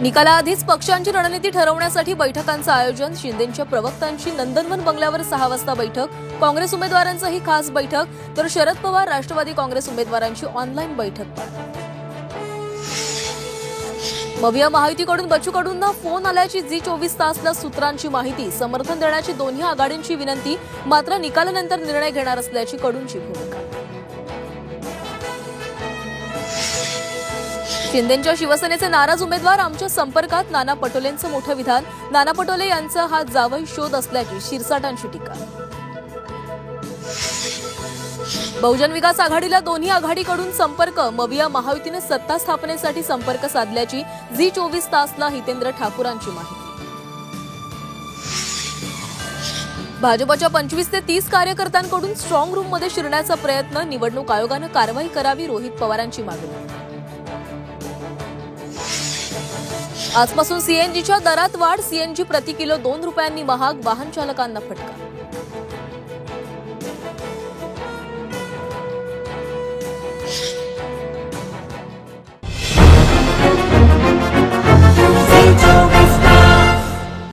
निकालाआधीच पक्षांची रणनीती ठरवण्यासाठी बैठकांचं आयोजन. शिंदेंच्या प्रवक्त्यांची नंदनवन बंगल्यावर 6 वाजता बैठक. काँग्रेस उमेदवारांचीही खास बैठक, तर शरद पवार राष्ट्रवादी काँग्रेस उमेदवारांची ऑनलाईन बैठक. मविया महायुतीकडून बच्चू कडूंना फोन आल्याची झी 24 तासला सूत्रांची माहिती. समर्थन देण्याची दोन्ही आघाडींची विनंती, मात्र निकालानंतर निर्णय घेणार असल्याची कडूंची भूमिका. शिंदेंच्या शिवसेनेचे नाराज उमेदवार आमच्या संपर्कात. नाना पटोलेंचं मोठं विधान. नाना पटोले यांचा हा जावई शोध असल्याची शिरसाटांची टीका. बहुजन विकास आघाडीला दोन्ही आघाडीकडून संपर्क. मविया महायुतीने सत्ता स्थापनेसाठी संपर्क साधल्याची झी 24 तासला हितेंद्र ठाकूरांची माहिती. भाजपच्या 25 ते 30 कार्यकर्त्यांकडून स्ट्रॉंग रूममध्ये शिरण्याचा प्रयत्न. निवडणूक आयोगानं कारवाई करावी, रोहित पवारांची मागणी. आजपासून सीएनजीच्या दरात वाढ. सीएनजी प्रति किलो 2 रुपयांनी महाग. वाहन चालकांना फटका.